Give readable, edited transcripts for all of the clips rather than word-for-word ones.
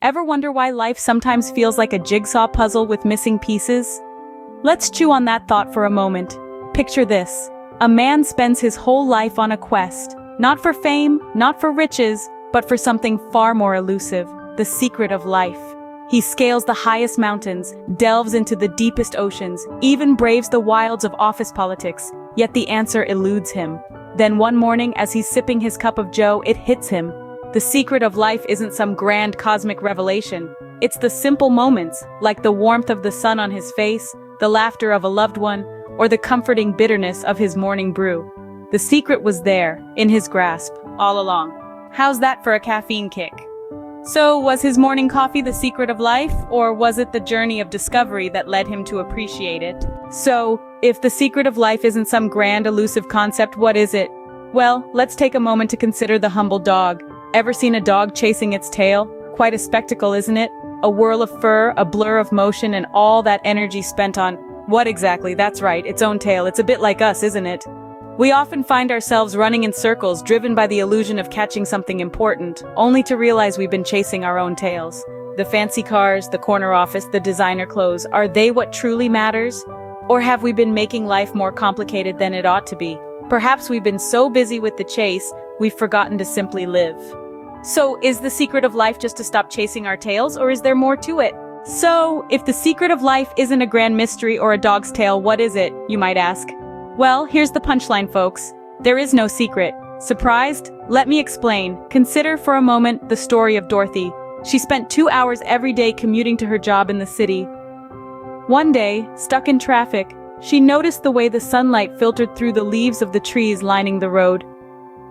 Ever wonder why life sometimes feels like a jigsaw puzzle with missing pieces? Let's chew on that thought for a moment. Picture this. A man spends his whole life on a quest, not for fame, not for riches, but for something far more elusive, the secret of life. He scales the highest mountains, delves into the deepest oceans, even braves the wilds of office politics, yet the answer eludes him. Then one morning, as he's sipping his cup of joe, it hits him. The secret of life isn't some grand cosmic revelation. It's the simple moments, like the warmth of the sun on his face, the laughter of a loved one, or the comforting bitterness of his morning brew. The secret was there, in his grasp, all along. How's that for a caffeine kick? So, was his morning coffee the secret of life, or was it the journey of discovery that led him to appreciate it? So, if the secret of life isn't some grand elusive concept, what is it? Well, let's take a moment to consider the humble dog. Ever seen a dog chasing its tail? Quite a spectacle, isn't it? A whirl of fur, a blur of motion, and all that energy spent on, what exactly? That's right, its own tail. It's a bit like us, isn't it? We often find ourselves running in circles, driven by the illusion of catching something important, only to realize we've been chasing our own tails. The fancy cars, the corner office, the designer clothes, are they what truly matters? Or have we been making life more complicated than it ought to be? Perhaps we've been so busy with the chase, we've forgotten to simply live. So, is the secret of life just to stop chasing our tails, or is there more to it? So, if the secret of life isn't a grand mystery or a dog's tail, what is it, you might ask? Well, here's the punchline, folks. There is no secret. Surprised? Let me explain. Consider for a moment the story of Dorothy. She spent 2 hours every day commuting to her job in the city. One day, stuck in traffic, she noticed the way the sunlight filtered through the leaves of the trees lining the road.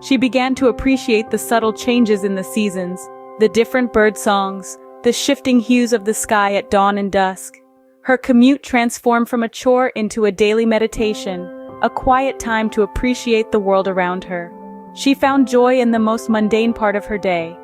She began to appreciate the subtle changes in the seasons, the different bird songs, the shifting hues of the sky at dawn and dusk. Her commute transformed from a chore into a daily meditation, a quiet time to appreciate the world around her. She found joy in the most mundane part of her day.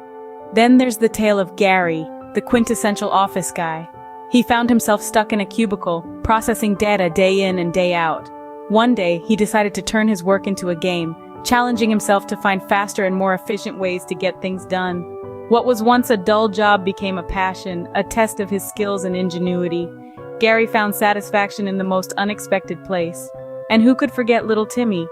Then there's the tale of Gary, the quintessential office guy. He found himself stuck in a cubicle, processing data day in and day out. One day, he decided to turn his work into a game, challenging himself to find faster and more efficient ways to get things done. What was once a dull job became a passion, a test of his skills and ingenuity. Gary found satisfaction in the most unexpected place. And who could forget little Timmy?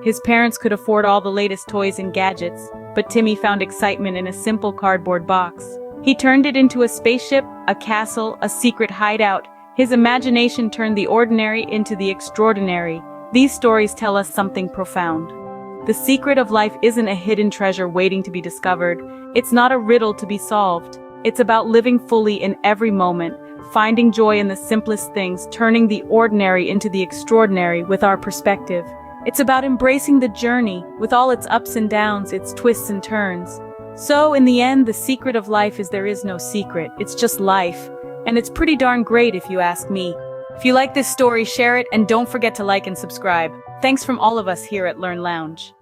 His parents could afford all the latest toys and gadgets, but Timmy found excitement in a simple cardboard box. He turned it into a spaceship, a castle, a secret hideout. His imagination turned the ordinary into the extraordinary. These stories tell us something profound. The secret of life isn't a hidden treasure waiting to be discovered. It's not a riddle to be solved. It's about living fully in every moment, finding joy in the simplest things, turning the ordinary into the extraordinary with our perspective. It's about embracing the journey, with all its ups and downs, its twists and turns. So, in the end, the secret of life is there is no secret. It's just life. And it's pretty darn great if you ask me. If you like this story, share it, and don't forget to like and subscribe. Thanks from all of us here at Learn Lounge.